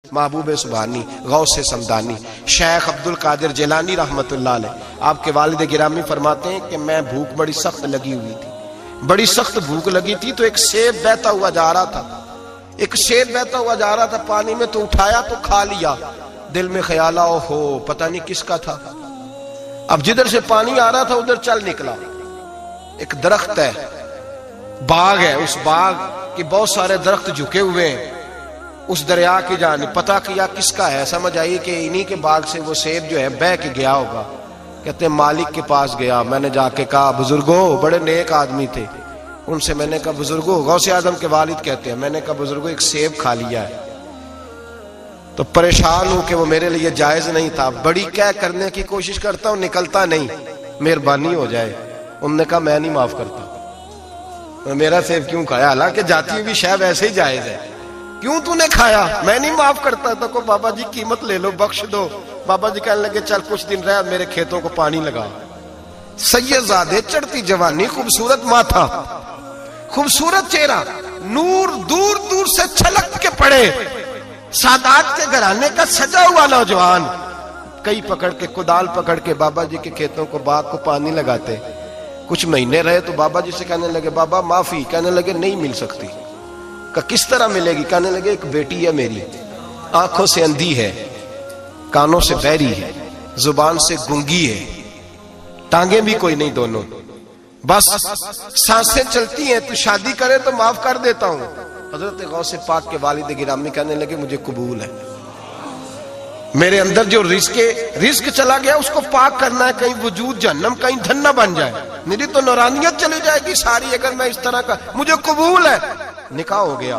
محبوب سبحانی غوث سمدانی شیخ عبد القادر جیلانی رحمت اللہ علیہ، آپ کے والد گرامی فرماتے ہیں کہ میں بھوک بڑی سخت لگی ہوئی تھی، بڑی سخت بھوک لگی تھی تو ایک سیب بہتا ہوا جا رہا تھا، ایک سیب بہتا ہوا جا رہا تھا پانی میں، تو اٹھایا تو کھا لیا۔ دل میں خیال آؤ ہو پتہ نہیں کس کا تھا۔ اب جدھر سے پانی آ رہا تھا ادھر چل نکلا، ایک درخت ہے، باغ ہے، اس باغ کے بہت سارے درخت جھکے ہوئے ہیں، اس دریا کی جانب پتہ کیا کس کا ہے، سمجھ آئی کہ انہی کے باغ سے وہ سیب جو ہے بہ کے گیا ہوگا۔ کہتے ہیں مالک کے پاس گیا، میں نے جا کے کہا بزرگوں، بڑے نیک آدمی تھے، ان سے میں نے کہا بزرگوں، غوث اعظم کے والد کہتے ہیں، میں نے کہا بزرگوں ایک سیب کھا لیا ہے، تو پریشان ہوں کہ وہ میرے لیے جائز نہیں تھا، بڑی کہہ کرنے کی کوشش کرتا ہوں نکلتا نہیں، مہربانی ہو جائے۔ انہوں نے کہا میں نہیں معاف کرتا، میرا سیب کیوں کھایا، حالانکہ جاتی ہوئی شے ویسے ہی جائز ہے، کیوں تو نے کھایا، میں نہیں معاف کرتا۔ تو کو بابا جی قیمت لے لو، بخش دو۔ بابا جی کہنے لگے چل کچھ دن رہ، میرے کھیتوں کو پانی لگا۔ سید زادے، چڑھتی جوانی، خوبصورت ماتھا، خوبصورت چہرہ، نور دور دور سے چھلک کے پڑے، سادات کے گھرانے کا سجا ہوا نوجوان، کئی پکڑ کے کدال پکڑ کے بابا جی کے کھیتوں کو باغ کو پانی لگاتے۔ کچھ مہینے رہے تو بابا جی سے کہنے لگے بابا معافی، کہنے لگے نہیں مل سکتی۔ کہ کس طرح ملے گی، کہنے لگے ایک بیٹی ہے میری، آنکھوں سے اندھی ہے، کانوں سے بہری ہے، زبان سے گنگی ہے، ٹانگیں بھی کوئی نہیں دونوں، بس سانسیں چلتی ہیں، تو شادی کرے تو معاف کر دیتا ہوں۔ حضرت غوث پاک کے والد گرامی کہنے لگے مجھے قبول ہے، میرے اندر جو رزق چلا گیا اس کو پاک کرنا ہے، کہیں وجود جہنم کہیں دھن بن جائے، میری تو نورانیت چلی جائے گی ساری اگر میں اس طرح کا، مجھے قبول ہے۔ نکاح ہو گیا۔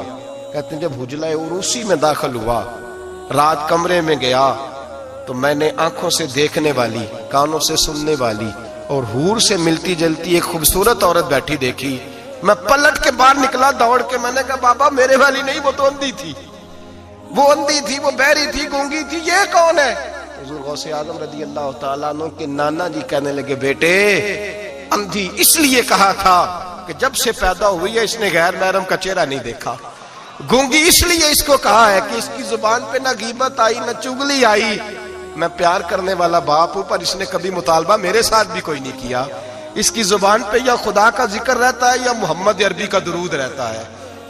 کہتے ہیں جب حجلہ عروسی میں داخل ہوا، رات کمرے میں گیا تو میں نے آنکھوں سے دیکھنے والی، کانوں سے سننے والی اور حور سے ملتی جلتی ایک خوبصورت عورت بیٹھی دیکھی۔ میں پلٹ کے باہر نکلا دوڑ کے، میں نے کہا بابا میرے والی نہیں، وہ تو اندھی تھی، وہ اندھی تھی، وہ بہری تھی، گونگی تھی، یہ کون ہے؟ حضور غوث اعظم رضی اللہ تعالیٰ عنہ کے نانا جی کہنے لگے بیٹے اندھی اس لیے کہا تھا کہ جب سے پیدا ہوئی ہے اس نے غیر محرم کا چہرہ نہیں دیکھا، گونگی اس لیے اس کو کہا ہے کہ اس کی زبان پہ نہ غیبت آئی نہ چغلی آئی، میں پیار کرنے والا باپ ہوں پر اس نے کبھی مطالبہ میرے ساتھ بھی کوئی نہیں کیا، اس کی زبان پہ یا خدا کا ذکر رہتا ہے یا محمد عربی کا درود رہتا ہے،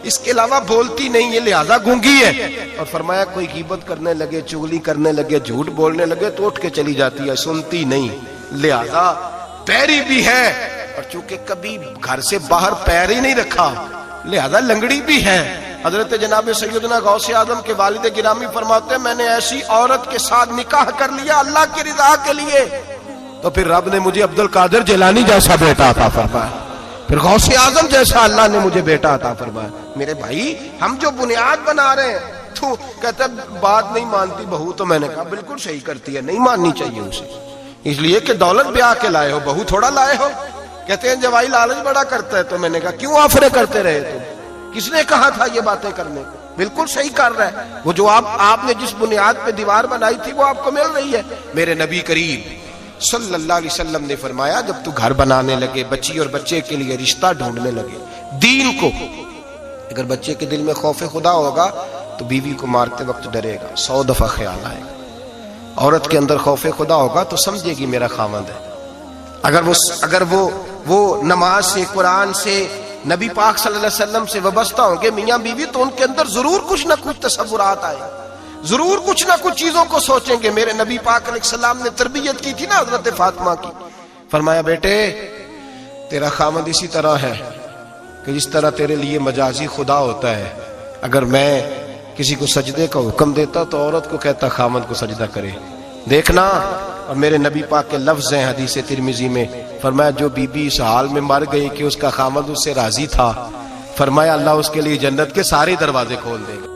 اس کے علاوہ بولتی نہیں، یہ لہذا گونگی ہے۔ اور فرمایا کوئی غیبت کرنے لگے، چغلی کرنے لگے، جھوٹ بولنے لگے تو اٹھ کے چلی جاتی ہے، سنتی نہیں، لہذا پیری بھی ہے، اور چونکہ کبھی گھر سے باہر پیر ہی نہیں رکھا لہذا لنگڑی بھی ہے۔ حضرت جناب سیدنا غوث اعظم کے والد گرامی فرماتے ہیں میں نے ایسی عورت کے ساتھ نکاح کر لیا اللہ کی رضا کے لیے، تو پھر رب نے مجھے عبد القادر جیلانی جیسا بیٹا عطا فرمایا، پھر غوث اعظم جیسا اللہ نے مجھے بیٹا عطا فرمایا۔ میرے بھائی ہم جو بنیاد بنا رہے ہیں، تو کہتا ہے بات نہیں مانتی بہو، تو میں نے کہا بالکل صحیح کرتی ہے، نہیں ماننی چاہیے اسے، اس لیے کہ دولت بیاہ کے لائے ہو، بہو تھوڑا لائے ہو۔ کہتے ہیں جوائی لالچ بڑا کرتا ہے، تو میں نے کہا کیوں آفرے کرتے رہے تم، کس نے کہا تھا یہ باتیں کرنے کو، بالکل صحیح کر رہا ہے، وہ جو آپ نے جس بنیاد پہ دیوار بنائی تھی وہ آپ کو مل رہی ہے۔ میرے نبی کریم صلی اللہ علیہ وسلم نے فرمایا جب تو گھر بنانے لگے، بچی اور بچے کے لیے رشتہ ڈھونڈنے لگے، دین کو، اگر بچے کے دل میں خوف خدا ہوگا تو بیوی کو مارتے وقت ڈرے گا، 100 دفعہ خیال آئے گا، عورت کے اندر خوف خدا ہوگا تو سمجھے گی میرا خاوند ہے، اگر وہ نماز سے، قرآن سے، نبی پاک صلی اللہ علیہ وسلم سے وابستہ ہوں گے میاں بیوی، تو ان کے اندر ضرور کچھ نہ کچھ تصورات آئے، ضرور کچھ نہ کچھ چیزوں کو سوچیں گے۔ میرے نبی پاک علیہ السلام نے تربیت کی تھی نا حضرت فاطمہ کی، فرمایا بیٹے تیرا خامد اسی طرح ہے کہ جس طرح تیرے لیے مجازی خدا ہوتا ہے، اگر میں کسی کو سجدے کا حکم دیتا تو عورت کو کہتا خامد کو سجدہ کرے، دیکھنا۔ اور میرے نبی پاک کے لفظ ہیں حدیث ترمذی میں، فرمایا جو بی بی اس حال میں مر گئی کہ اس کا خامد اس سے راضی تھا، فرمایا اللہ اس کے لیے جنت کے سارے دروازے کھول دے گا۔